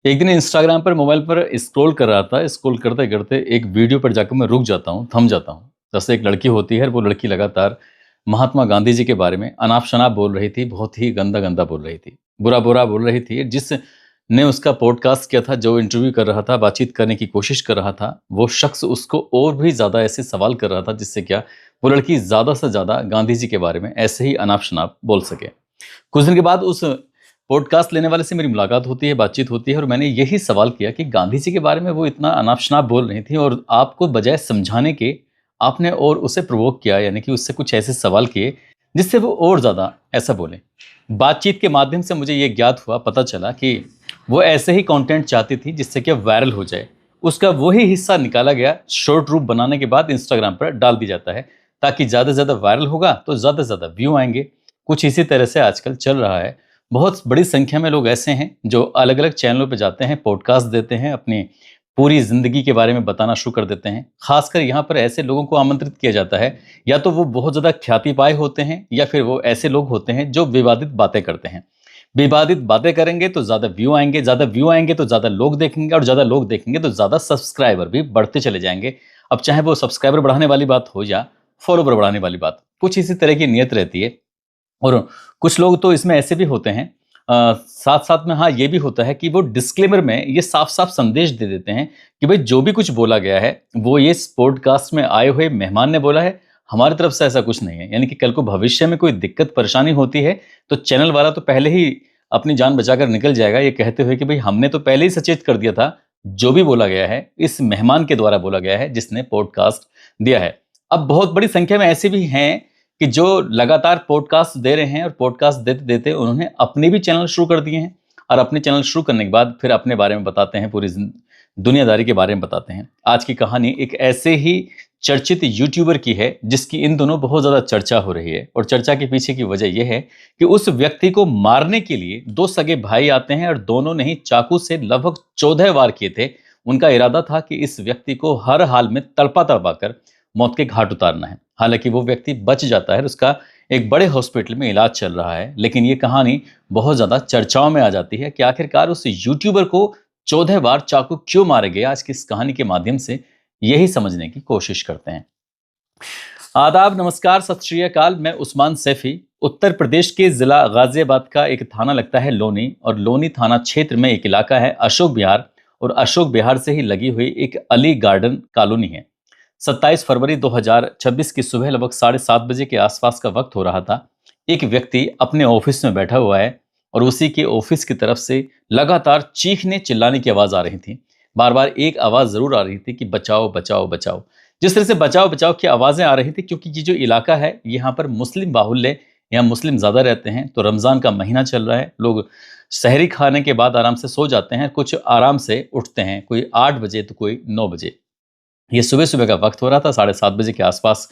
एक दिन इंस्टाग्राम पर मोबाइल पर स्क्रॉल कर रहा था। स्क्रॉल करते करते एक वीडियो पर जाकर मैं रुक जाता हूँ, थम जाता हूँ। जैसे एक लड़की होती है, वो लड़की लगातार महात्मा गांधी जी के बारे में अनाप शनाप बोल रही थी, बहुत ही गंदा गंदा बोल रही थी, बुरा बुरा बोल रही थी। जिसने उसका पॉडकास्ट किया था, जो इंटरव्यू कर रहा था, बातचीत करने की कोशिश कर रहा था, वो शख्स उसको और भी ज्यादा ऐसे सवाल कर रहा था, जिससे क्या वो लड़की ज्यादा से ज्यादा गांधी जी के बारे में ऐसे ही अनाप शनाप बोल सके। कुछ दिन के बाद उस पॉडकास्ट लेने वाले से मेरी मुलाकात होती है, बातचीत होती है, और मैंने यही सवाल किया कि गांधी जी के बारे में वो इतना अनाप-शनाप बोल रही थी और आपको बजाय समझाने के, आपने और उसे प्रोवोक किया, यानी कि उससे कुछ ऐसे सवाल किए, जिससे वो और ज़्यादा ऐसा बोले। बातचीत के माध्यम से मुझे ये ज्ञात हुआ, पता चला कि वो ऐसे ही कंटेंट चाहती थी, जिससे कि वायरल हो जाए। उसका वही हिस्सा निकाला गया, शॉर्ट रूप बनाने के बाद इंस्टाग्राम पर डाल दिया जाता है, ताकि ज़्यादा से ज़्यादा वायरल होगा, तो ज़्यादा से ज़्यादा व्यू आएँगे। कुछ इसी तरह से आजकल चल रहा है। बहुत बड़ी संख्या में लोग ऐसे हैं जो अलग-अलग चैनलों पे जाते हैं, पॉडकास्ट देते हैं, अपनी पूरी ज़िंदगी के बारे में बताना शुरू कर देते हैं। ख़ासकर यहाँ पर ऐसे लोगों को आमंत्रित किया जाता है, या तो वो बहुत ज़्यादा ख्याति पाए होते हैं, या फिर वो ऐसे लोग होते हैं जो विवादित बातें करते हैं। विवादित बातें करेंगे तो ज़्यादा व्यू आएँगे तो ज़्यादा लोग देखेंगे, और ज़्यादा लोग देखेंगे तो ज़्यादा सब्सक्राइबर भी बढ़ते चले जाएँगे। अब चाहे वो सब्सक्राइबर बढ़ाने वाली बात हो या फॉलोवर बढ़ाने वाली बात, कुछ इसी तरह की नीयत रहती है। और कुछ लोग तो इसमें ऐसे भी होते हैं, साथ-साथ में हाँ, ये भी होता है कि वो डिस्क्लेमर में ये साफ-साफ संदेश दे देते हैं कि भई जो भी कुछ बोला गया है, वो ये इस पॉडकास्ट में आए हुए मेहमान ने बोला है, हमारी तरफ से ऐसा कुछ नहीं है। यानी कि कल को भविष्य में कोई दिक्कत परेशानी होती है, तो चैनल वाला तो पहले ही अपनी जान बचाकर निकल जाएगा, ये कहते हुए कि भई हमने तो पहले ही सचेत कर दिया था, जो भी बोला गया है, इस मेहमान के द्वारा बोला गया है, जिसने पॉडकास्ट दिया है। अब बहुत बड़ी संख्या में ऐसे भी हैं कि जो लगातार पॉडकास्ट दे रहे हैं, और पॉडकास्ट देते-देते उन्होंने अपने भी चैनल शुरू कर दिए हैं, और अपने चैनल शुरू करने के बाद फिर अपने बारे में बताते हैं, पूरी दुनियादारी के बारे में बताते हैं। आज की कहानी एक ऐसे ही चर्चित यूट्यूबर की है, जिसकी इन दिनों बहुत ज़्यादा चर्चा हो रही है, और चर्चा के पीछे की वजह यह है कि उस व्यक्ति को मारने के लिए 2 सगे भाई आते हैं, और दोनों ने ही चाकू से लगभग 14 वार किए थे। उनका इरादा था कि इस व्यक्ति को हर हाल में तड़पा-तड़पा कर मौत के घाट उतारना है। हालाँकि वो व्यक्ति बच जाता है, और उसका एक बड़े हॉस्पिटल में इलाज चल रहा है। लेकिन ये कहानी बहुत ज़्यादा चर्चाओं में आ जाती है कि आखिरकार उस यूट्यूबर को 14 बार चाकू क्यों मारा गया? आज की इस कहानी के माध्यम से यही समझने की कोशिश करते हैं। आदाब, नमस्कार, सत श्री अकाल। मैं उस्मान सैफी। उत्तर प्रदेश के ज़िला गाज़ियाबाद का एक थाना लगता है लोनी, और लोनी थाना क्षेत्र में एक इलाका है अशोक विहार, और अशोक विहार से ही लगी हुई एक अली गार्डन कॉलोनी है। 27 फरवरी 2026 की सुबह लगभग 7:30 बजे के आसपास का वक्त हो रहा था। एक व्यक्ति अपने ऑफिस में बैठा हुआ है, और उसी के ऑफिस की तरफ से लगातार चीखने चिल्लाने की आवाज़ आ रही थी। बार-बार एक आवाज़ ज़रूर आ रही थी कि बचाओ, बचाओ, बचाओ। जिस तरह से बचाओ, बचाओ की आवाज़ें आ रही थी, क्योंकि ये जो इलाका है, यहाँ पर मुस्लिम बाहुल्य, यहाँ मुस्लिम ज़्यादा रहते हैं। तो रमज़ान का महीना चल रहा है, लोग सहरी खाने के बाद आराम से सो जाते हैं, कुछ आराम से उठते हैं, कोई 8 बजे तो कोई 9 बजे। ये सुबह-सुबह का वक़्त हो रहा था, 7:30 बजे के आसपास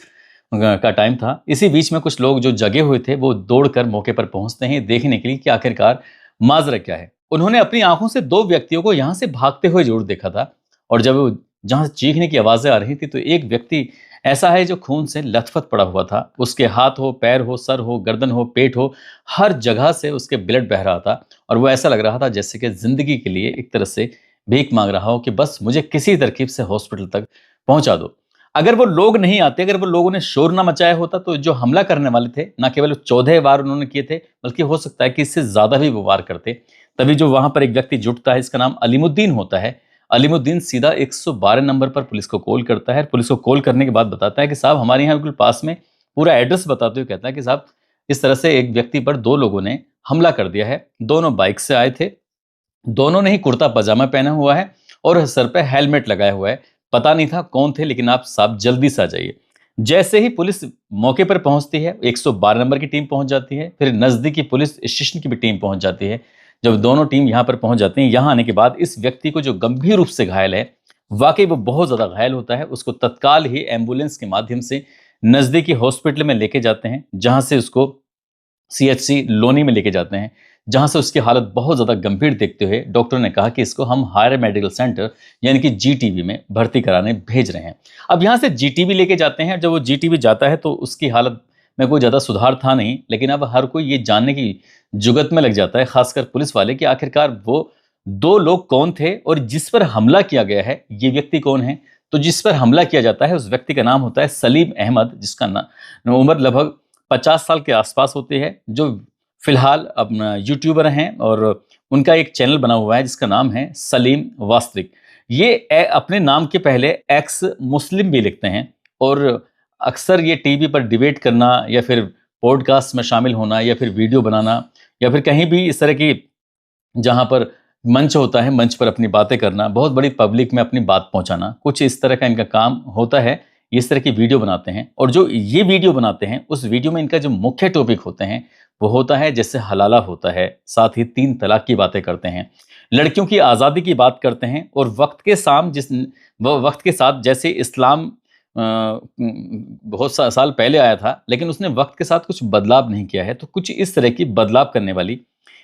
का टाइम था। इसी बीच में कुछ लोग जो जगे हुए थे, वो दौड़कर मौके पर पहुँचते हैं, देखने के लिए कि आखिरकार माजरा क्या है। उन्होंने अपनी आँखों से 2 व्यक्तियों को यहाँ से भागते हुए ज़रूर देखा था, और जब वो जहाँ से चीखने की आवाज़ें आ रही थी, तो एक व्यक्ति ऐसा है जो खून से लथपथ पड़ा हुआ था। उसके हाथ हो, पैर हो, सर हो, गर्दन हो, पेट हो, हर जगह से उसके ब्लड बह रहा था, और वो ऐसा लग रहा था जैसे कि ज़िंदगी के लिए एक तरह से भीख माँग रहा हो कि बस मुझे किसी तरकीब से हॉस्पिटल तक पहुँचा दो। अगर वो लोग नहीं आते, अगर वो लोगों ने शोर ना मचाया होता, तो जो हमला करने वाले थे, ना केवल 14 वार उन्होंने किए थे, बल्कि हो सकता है कि इससे ज़्यादा भी वो वार करते। तभी जो वहाँ पर एक व्यक्ति जुटता है, इसका नाम अलीमुद्दीन होता है। अलीमुद्दीन सीधा 112 नंबर पर पुलिस को कॉल करता है। पुलिस को कॉल करने के बाद बताता है कि साहब, हमारे यहाँ बिल्कुल पास में, पूरा एड्रेस बताते हुए कहता है कि साहब, इस तरह से एक व्यक्ति पर 2 लोगों ने हमला कर दिया है। दोनों बाइक से आए थे, दोनों ने ही कुर्ता पजामा पहना हुआ है, और सर पे हेलमेट लगाया हुआ है। पता नहीं था कौन थे, लेकिन आप साहब जल्दी से आ जाइए। जैसे ही पुलिस मौके पर पहुंचती है, 112 नंबर की टीम पहुंच जाती है, फिर नज़दीकी पुलिस स्टेशन की भी टीम पहुंच जाती है। जब दोनों टीम यहाँ पर पहुंच जाती हैं, यहाँ आने के बाद इस व्यक्ति को, जो गंभीर रूप से घायल है, वाकई वो बहुत ज़्यादा घायल होता है, उसको तत्काल ही एम्बुलेंस के माध्यम से नज़दीकी हॉस्पिटल में लेके जाते हैं, जहाँ से उसको सीएचसी लोनी में लेके जाते हैं, जहाँ से उसकी हालत बहुत ज़्यादा गंभीर देखते हुए डॉक्टर ने कहा कि इसको हम हायर मेडिकल सेंटर, यानी कि जीटीबी में भर्ती कराने भेज रहे हैं। अब यहाँ से जीटीबी लेके जाते हैं, जब वो जीटीबी जाता है तो उसकी हालत में कोई ज़्यादा सुधार था नहीं, लेकिन अब हर कोई ये जानने की जुगत में लग जाता है, खासकर पुलिस वाले, कि आखिरकार वो दो लोग कौन थे और जिस पर हमला किया गया है ये व्यक्ति कौन है। तो जिस पर हमला किया जाता है उस व्यक्ति का नाम होता है सलीम अहमद, जिसका उम्र लगभग 50 साल के आसपास होती है, जो फिलहाल अपना यूट्यूबर हैं और उनका एक चैनल बना हुआ है जिसका नाम है सलीम वास्तविक। ये अपने नाम के पहले एक्स मुस्लिम भी लिखते हैं और अक्सर ये टीवी पर डिबेट करना या फिर पॉडकास्ट में शामिल होना या फिर वीडियो बनाना या फिर कहीं भी इस तरह की जहाँ पर मंच होता है, मंच पर अपनी बातें करना, बहुत बड़ी पब्लिक में अपनी बात पहुंचाना, कुछ इस तरह का इनका काम होता है। इस तरह की वीडियो बनाते हैं और जो ये वीडियो बनाते हैं उस वीडियो में इनका जो मुख्य टॉपिक होते हैं वो होता है जैसे हलाला होता है, साथ ही 3 तलाक की बातें करते हैं, लड़कियों की आज़ादी की बात करते हैं और वक्त के साथ जैसे इस्लाम बहुत साल पहले आया था लेकिन उसने वक्त के साथ कुछ बदलाव नहीं किया है, तो कुछ इस तरह की बदलाव करने वाली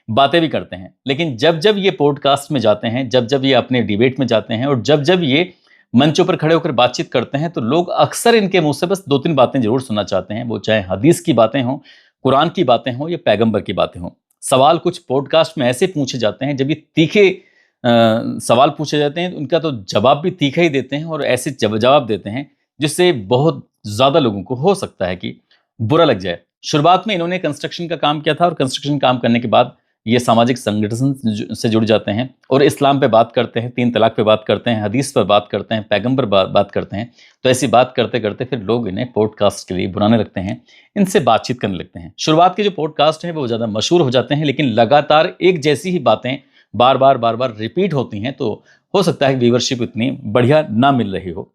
बातें भी करते हैं। लेकिन जब जब ये पॉडकास्ट में जाते हैं, जब जब ये अपने डिबेट में जाते हैं और जब जब ये मंचों पर खड़े होकर बातचीत करते हैं तो लोग अक्सर इनके मुंह से बस 2-3 बातें जरूर सुनना चाहते हैं, वो चाहे हदीस की बातें हों, कुरान की बातें हों या पैगंबर की बातें हों। सवाल कुछ पॉडकास्ट में ऐसे पूछे जाते हैं, जब ये तीखे सवाल पूछे जाते हैं उनका तो जवाब भी तीखा ही देते हैं और ऐसे जवाब देते हैं जिससे बहुत ज़्यादा लोगों को हो सकता है कि बुरा लग जाए। शुरुआत में इन्होंने कंस्ट्रक्शन का काम किया था और कंस्ट्रक्शन काम करने के बाद ये सामाजिक संगठन से जुड़ जाते हैं और इस्लाम पे बात करते हैं, 3 तलाक पे बात करते हैं, हदीस पर बात करते हैं, पैगंबर बात करते हैं। तो ऐसी बात करते करते फिर लोग इन्हें पॉडकास्ट के लिए बुलाने लगते हैं, इनसे बातचीत करने लगते हैं। शुरुआत के जो पॉडकास्ट हैं वो ज़्यादा मशहूर हो जाते हैं, लेकिन लगातार एक जैसी ही बातें बार बार रिपीट होती हैं तो हो सकता है व्यूवरशिप इतनी बढ़िया ना मिल रही हो।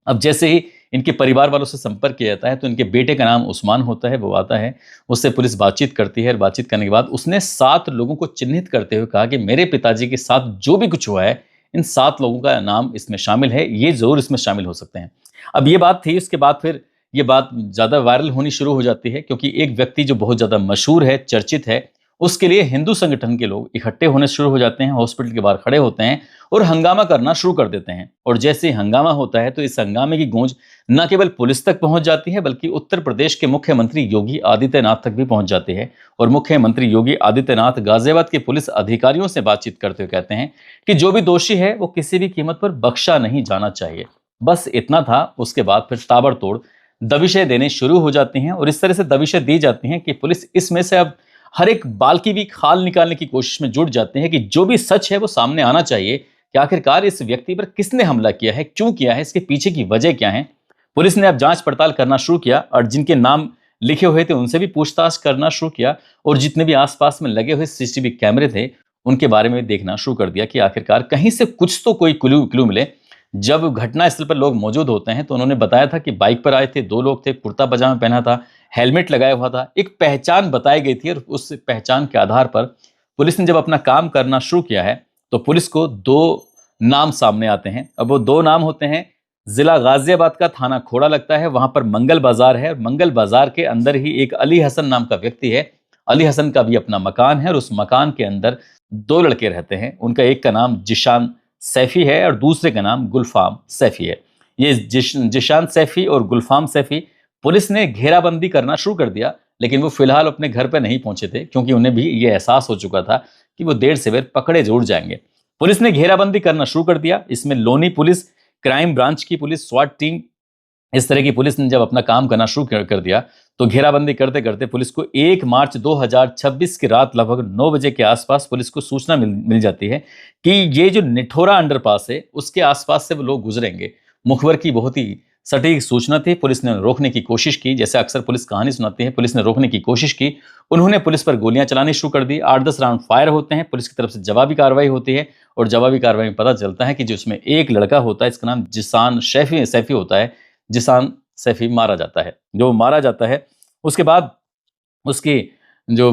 अब जैसे ही इनके परिवार वालों से संपर्क किया जाता है तो इनके बेटे का नाम उस्मान होता है, वो आता है, उससे पुलिस बातचीत करती है और बातचीत करने के बाद उसने 7 लोगों को चिन्हित करते हुए कहा कि मेरे पिताजी के साथ जो भी कुछ हुआ है इन 7 लोगों का नाम इसमें शामिल है, ये जरूर इसमें शामिल हो सकते हैं। अब ये बात थी, उसके बाद फिर ये बात ज़्यादा वायरल होनी शुरू हो जाती है क्योंकि एक व्यक्ति जो बहुत ज़्यादा मशहूर है, चर्चित है, उसके लिए हिंदू संगठन के लोग इकट्ठे होने शुरू हो जाते हैं, हॉस्पिटल के बाहर खड़े होते हैं और हंगामा करना शुरू कर देते हैं। और जैसे हंगामा होता है तो इस हंगामे की गूंज न केवल पुलिस तक पहुंच जाती है बल्कि उत्तर प्रदेश के मुख्यमंत्री योगी आदित्यनाथ तक भी पहुंच जाती है। और मुख्यमंत्री योगी आदित्यनाथ गाजियाबाद के पुलिस अधिकारियों से बातचीत करते हुए कहते हैं कि जो भी दोषी है वो किसी भी कीमत पर बख्शा नहीं जाना चाहिए। बस इतना था। उसके बाद फिर ताबड़तोड़ दबिशें देने शुरू हो जाती हैं और इस तरह से दबिशें दी जाती हैं कि पुलिस इसमें से अब हर एक बाल की भी खाल निकालने की कोशिश में जुट जाते हैं कि जो भी सच है वो सामने आना चाहिए कि आखिरकार इस व्यक्ति पर किसने हमला किया है, क्यों किया है, इसके पीछे की वजह क्या है। पुलिस ने अब जांच पड़ताल करना शुरू किया और जिनके नाम लिखे हुए थे उनसे भी पूछताछ करना शुरू किया और जितने भी आसपास में लगे हुए सीसीटीवी कैमरे थे उनके बारे में देखना शुरू कर दिया कि आखिरकार कहीं से कुछ तो कोई क्लू मिले। जब घटनास्थल पर लोग मौजूद होते हैं तो उन्होंने बताया था कि बाइक पर आए थे, 2 लोग थे, कुर्ता पजामा पहना था, हेलमेट लगाया हुआ था, एक पहचान बताई गई थी और उस पहचान के आधार पर पुलिस ने जब अपना काम करना शुरू किया है तो पुलिस को 2 नाम सामने आते हैं। अब वो 2 नाम होते हैं, जिला गाजियाबाद का थाना खोड़ा लगता है, वहां पर मंगल बाजार है, मंगल बाजार के अंदर ही एक अली हसन नाम का व्यक्ति है। अली हसन का भी अपना मकान है और उस मकान के अंदर 2 लड़के रहते हैं। उनका एक का नाम जिशान सैफी है और दूसरे का नाम गुलफाम सैफी है। ये जिशान सैफी और गुलफाम सैफी पुलिस ने घेराबंदी करना शुरू कर दिया, लेकिन वो फिलहाल अपने घर पर नहीं पहुंचे थे क्योंकि उन्हें भी ये एहसास हो चुका था कि वो देर से देर पकड़े जरूर जाएंगे। पुलिस ने घेराबंदी करना शुरू कर दिया। इसमें लोनी पुलिस, क्राइम ब्रांच की पुलिस, स्वाट टीम, इस तरह की पुलिस ने जब अपना काम करना शुरू कर दिया तो घेराबंदी करते करते पुलिस को 1 मार्च 2026 की रात लगभग 9 बजे के आसपास पुलिस को सूचना मिल जाती है कि ये जो निठोरा अंडरपास है उसके आसपास से वो लोग गुजरेंगे। मुखबर की बहुत ही सटीक सूचना थी। पुलिस ने रोकने की कोशिश की, जैसे अक्सर पुलिस कहानी सुनाती है, पुलिस ने रोकने की कोशिश की। उन्होंने पुलिस पर गोलियां चलानी शुरू कर दी। 8-10 राउंड फायर होते हैं, पुलिस की तरफ से जवाबी कार्रवाई होती है और जवाबी कार्रवाई में पता चलता है कि जो उसमें एक लड़का होता है, इसका नाम जिसान सैफी होता है, जिसान सैफी मारा जाता है। जो मारा जाता है उसके बाद उसकी जो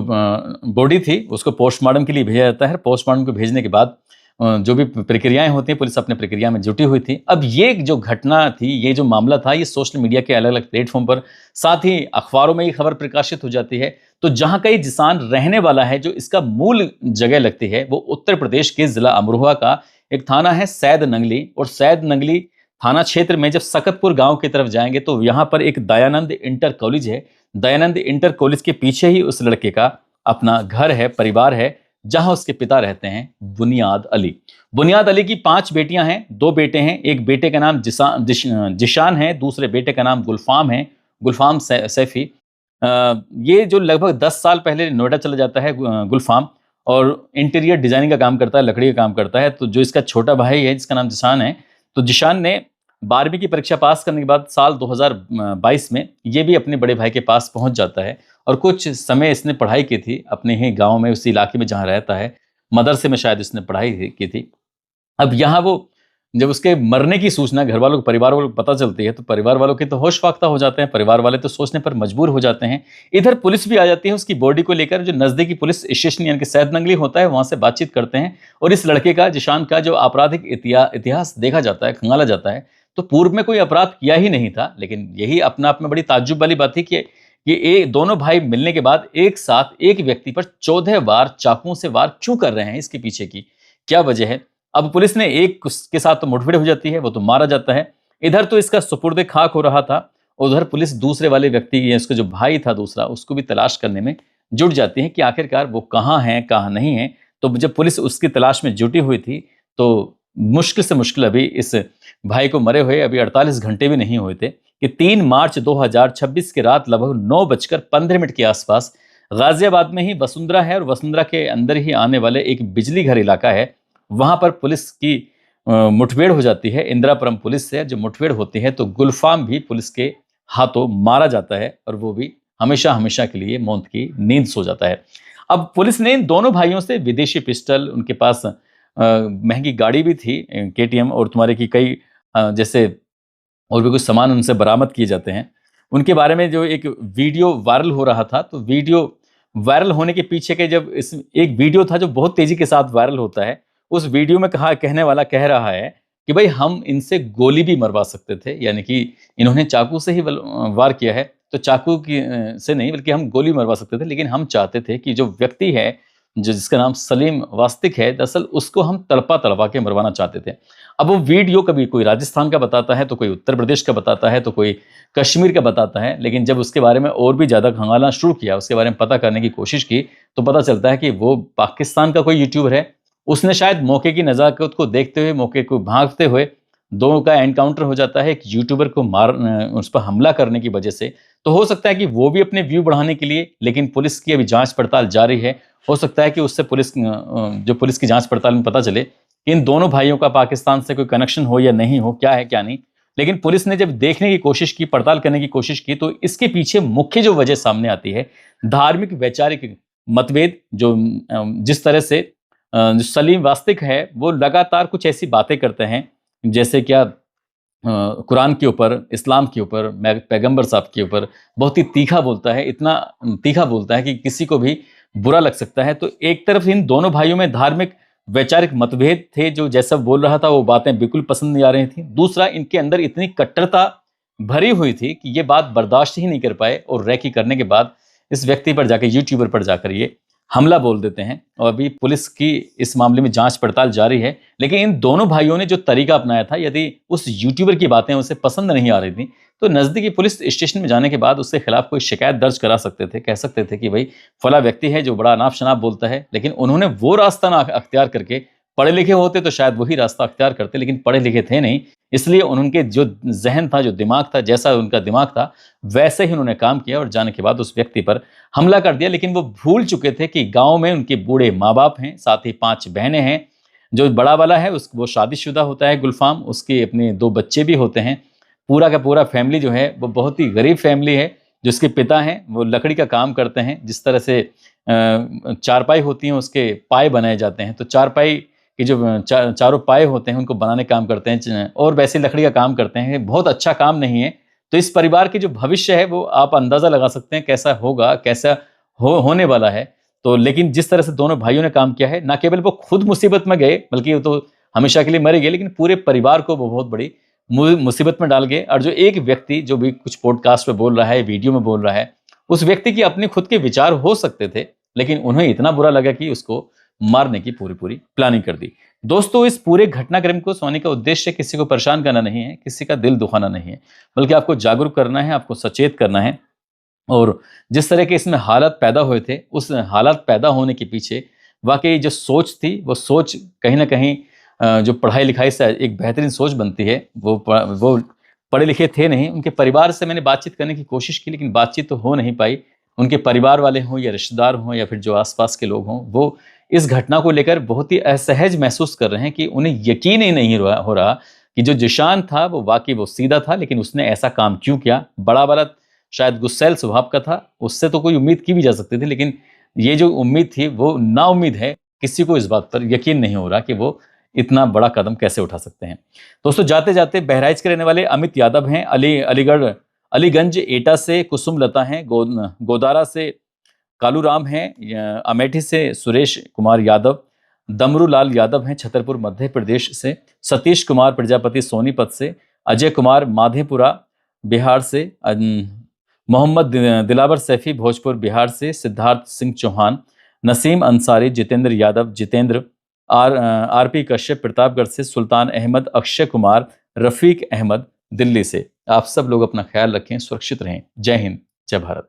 बॉडी थी उसको पोस्टमार्टम के लिए भेजा जाता है। पोस्टमार्टम को भेजने के बाद जो भी प्रक्रियाएं होती हैं पुलिस अपने प्रक्रिया में जुटी हुई थी। अब ये जो घटना थी, ये जो मामला था, ये सोशल मीडिया के अलग अलग प्लेटफॉर्म पर, साथ ही अखबारों में ये खबर प्रकाशित हो जाती है। तो जहां कई जिसान रहने वाला है, जो इसका मूल जगह लगती है, वो उत्तर प्रदेश के जिला अमरोहा का एक थाना है सैद नंगली। और सैद नंगली थाना क्षेत्र में जब सकतपुर गांव की तरफ जाएंगे तो यहाँ पर एक दयानंद इंटर कॉलेज है। दयानंद इंटर कॉलेज के पीछे ही उस लड़के का अपना घर है, परिवार है, जहां उसके पिता रहते हैं बुनियाद अली। बुनियाद अली की 5 बेटियां हैं, 2 बेटे हैं। एक बेटे का नाम जिशान है, दूसरे बेटे का नाम गुलफाम है, गुलफाम सैफी। ये जो लगभग 10 साल पहले नोएडा चला जाता है गुलफाम, और इंटीरियर डिजाइनिंग का काम करता है, लकड़ी का काम करता है। तो जो इसका छोटा भाई है जिसका नाम जिशान है, तो जिशान ने 12वीं की परीक्षा पास करने के बाद साल 2022 में ये भी अपने बड़े भाई के पास पहुंच जाता है, और कुछ समय इसने पढ़ाई की थी अपने ही गांव में, उसी इलाके में जहां रहता है। मदरसे में शायद इसने पढ़ाई की थी। अब यहाँ वो जब उसके मरने की सूचना घर वालों को, परिवार वालों को पता चलती है, तो परिवार वालों के तो होश फाख्ता हो जाते हैं, परिवार वाले तो सोचने पर मजबूर हो जाते हैं। इधर पुलिस भी आ जाती है उसकी बॉडी को लेकर, जो नजदीकी पुलिस स्टेशन यानी कि सैद नंगली होता है, वहां से बातचीत करते हैं। और इस लड़के का, जिशान का, जो आपराधिक इतिहास देखा जाता है, खंगाला जाता है, तो पूर्व में कोई अपराध किया ही नहीं था। लेकिन यही अपना आप में बड़ी ताज्जुब वाली बात थी कि ये दोनों भाई मिलने के बाद एक साथ एक व्यक्ति पर 14 बार चाकुओं से वार क्यों कर रहे हैं, इसके पीछे की क्या वजह है। अब पुलिस ने एक के साथ तो मुठभेड़ हो जाती है, वो तो मारा जाता है। इधर तो इसका सुपुर्द खाक हो रहा था, उधर पुलिस दूसरे वाले व्यक्ति की, उसका जो भाई था दूसरा, उसको भी तलाश करने में जुट जाती है कि आखिरकार वो कहाँ है कहाँ नहीं है। तो जब पुलिस उसकी तलाश में जुटी हुई थी, तो मुश्किल से मुश्किल अभी इस भाई को मरे हुए अभी 48 घंटे भी नहीं हुए थे कि 3 मार्च 2026 की रात लगभग 9:15 के आसपास गाजियाबाद में ही वसुंधरा है, और वसुंधरा के अंदर ही आने वाले एक बिजली घर इलाका है, वहां पर पुलिस की मुठभेड़ हो जाती है इंदिरापुरम पुलिस से। जो मुठभेड़ होती है तो गुलफाम भी पुलिस के हाथों मारा जाता है, और वो भी हमेशा हमेशा के लिए मौत की नींद सो जाता है। अब पुलिस ने इन दोनों भाइयों से विदेशी पिस्टल, उनके पास महंगी गाड़ी भी थी केटीएम, और तुम्हारे की कई जैसे और भी कुछ सामान उनसे बरामद किए जाते हैं। उनके बारे में जो एक वीडियो वायरल हो रहा था, तो वीडियो वायरल होने के पीछे के, जब इस एक वीडियो था जो बहुत तेजी के साथ वायरल होता है, उस वीडियो में कहने वाला कह रहा है कि भाई हम इनसे गोली भी मरवा सकते थे, यानी कि इन्होंने चाकू से ही वार किया है, तो चाकू की से नहीं बल्कि हम गोली मरवा सकते थे, लेकिन हम चाहते थे कि जो व्यक्ति है, जो जिसका नाम सलीम वास्तिक है, दरअसल उसको हम तड़पा तड़पा के मरवाना चाहते थे। अब वो वीडियो कभी कोई राजस्थान का बताता है, तो कोई उत्तर प्रदेश का बताता है, तो कोई कश्मीर का बताता है, लेकिन जब उसके बारे में और भी ज़्यादा खंगालना शुरू किया, उसके बारे में पता करने की कोशिश की, तो पता चलता है कि वो पाकिस्तान का कोई यूट्यूबर है। उसने शायद मौके की नज़ाकत को देखते हुए, मौके को भांपते हुए, दोनों का एनकाउंटर हो जाता है एक यूट्यूबर को उस पर हमला करने की वजह से। तो हो सकता है कि वो भी अपने व्यू बढ़ाने के लिए, लेकिन पुलिस की अभी जांच पड़ताल जारी है, हो सकता है कि उससे जो पुलिस की जांच पड़ताल में पता चले कि इन दोनों भाइयों का पाकिस्तान से कोई कनेक्शन हो या नहीं हो, क्या है क्या नहीं। लेकिन पुलिस ने जब देखने की कोशिश की, पड़ताल करने की कोशिश की, तो इसके पीछे मुख्य जो वजह सामने आती है, धार्मिक वैचारिक मतभेद। जो जिस तरह से जो सलीम वास्तिक है, वो लगातार कुछ ऐसी बातें करते हैं, जैसे क्या कुरान के ऊपर, इस्लाम के ऊपर, पैगंबर साहब के ऊपर बहुत ही तीखा बोलता है, इतना तीखा बोलता है कि किसी को भी बुरा लग सकता है। तो एक तरफ इन दोनों भाइयों में धार्मिक वैचारिक मतभेद थे, जो जैसा बोल रहा था वो बातें बिल्कुल पसंद नहीं आ रही थी। दूसरा, इनके अंदर इतनी कट्टरता भरी हुई थी कि ये बात बर्दाश्त ही नहीं कर पाए, और रैकी करने के बाद इस व्यक्ति पर जाकर, यूट्यूबर पर जाकर ये हमला बोल देते हैं। और अभी पुलिस की इस मामले में जांच पड़ताल जारी है। लेकिन इन दोनों भाइयों ने जो तरीका अपनाया था, यदि उस यूट्यूबर की बातें उसे पसंद नहीं आ रही थी, तो नज़दीकी पुलिस स्टेशन में जाने के बाद उसके खिलाफ कोई शिकायत दर्ज करा सकते थे, कह सकते थे कि भाई फला व्यक्ति है जो बड़ा अनाप शनाप बोलता है। लेकिन उन्होंने वो रास्ता ना अख्तियार करके, पढ़े लिखे होते तो शायद वही रास्ता अख्तियार करते, लेकिन पढ़े लिखे थे नहीं, इसलिए उनके जो जहन था, जो दिमाग था, जैसा उनका दिमाग था, वैसे ही उन्होंने काम किया, और जाने के बाद उस व्यक्ति पर हमला कर दिया। लेकिन वो भूल चुके थे कि गांव में उनके बूढ़े माँ बाप हैं, साथ ही 5 बहनें हैं। जो बड़ा वाला है वो शादीशुदा होता है गुलफाम, उसके अपने 2 बच्चे भी होते हैं। पूरा का पूरा फैमिली जो है वो बहुत ही गरीब फैमिली है। जिसके पिता हैं वो लकड़ी का काम करते हैं, जिस तरह से चारपाई होती हैं उसके पाए बनाए जाते हैं, तो चारपाई कि जो चारों पाए होते हैं उनको बनाने काम करते हैं, और वैसे लकड़ी का काम करते हैं। बहुत अच्छा काम नहीं है। तो इस परिवार की जो भविष्य है वो आप अंदाजा लगा सकते हैं कैसा होगा, कैसा होने वाला है। तो लेकिन जिस तरह से दोनों भाइयों ने काम किया है, ना केवल वो खुद मुसीबत में गए, बल्कि वो तो हमेशा के लिए मर गए, लेकिन पूरे परिवार को वो बहुत बड़ी मुसीबत में डाल गए। और जो एक व्यक्ति जो भी कुछ पॉडकास्ट पे बोल रहा है, वीडियो में बोल रहा है, उस व्यक्ति की अपने खुद के विचार हो सकते थे, लेकिन उन्हें इतना बुरा लगा कि उसको मारने की पूरी पूरी प्लानिंग कर दी। दोस्तों, इस पूरे घटनाक्रम को सुनाने का उद्देश्य किसी को परेशान करना नहीं है, किसी का दिल दुखाना नहीं है, बल्कि आपको जागरूक करना है, आपको सचेत करना है। और जिस तरह के इसमें हालात पैदा हुए थे, उस हालात पैदा होने के पीछे वाक़ई जो सोच थी, वो सोच कहीं न कहीं जो पढ़ाई-लिखाई से एक बेहतरीन सोच बनती है, वो पढ़े लिखे थे नहीं। उनके परिवार से मैंने बातचीत करने की कोशिश की, लेकिन बातचीत तो हो नहीं पाई। उनके परिवार वाले हों या रिश्तेदार हों या फिर जो आस-पास के लोग हों, वो इस घटना को लेकर बहुत ही असहज महसूस कर रहे हैं कि उन्हें यकीन ही नहीं हो रहा कि जो ज़ीशान था वो वाक़ई वो सीधा था, लेकिन उसने ऐसा काम क्यों किया? बड़ा वाला शायद गुस्सैल स्वभाव का था, उससे तो कोई उम्मीद की भी जा सकती थी, लेकिन ये जो उम्मीद थी वो नाउम्मीद है। किसी को इस बात पर यकीन नहीं हो रहा कि वो इतना बड़ा कदम कैसे उठा सकते हैं। दोस्तों, जाते-जाते बहराइच के रहने वाले अमित यादव हैं, अलीगंज एटा से कुसुम लता हैं, गोदारा से कालूराम हैं, अमेठी से सुरेश कुमार यादव, दमरू लाल यादव हैं छतरपुर मध्य प्रदेश से, सतीश कुमार प्रजापति सोनीपत से, अजय कुमार माधेपुरा बिहार से, मोहम्मद दिलावर सैफी भोजपुर बिहार से, सिद्धार्थ सिंह चौहान, नसीम अंसारी, जितेंद्र यादव, आरपी कश्यप प्रतापगढ़ से, सुल्तान अहमद, अक्षय कुमार, रफीक अहमद दिल्ली से। आप सब लोग अपना ख्याल रखें, सुरक्षित रहें। जय हिंद, जय भारत।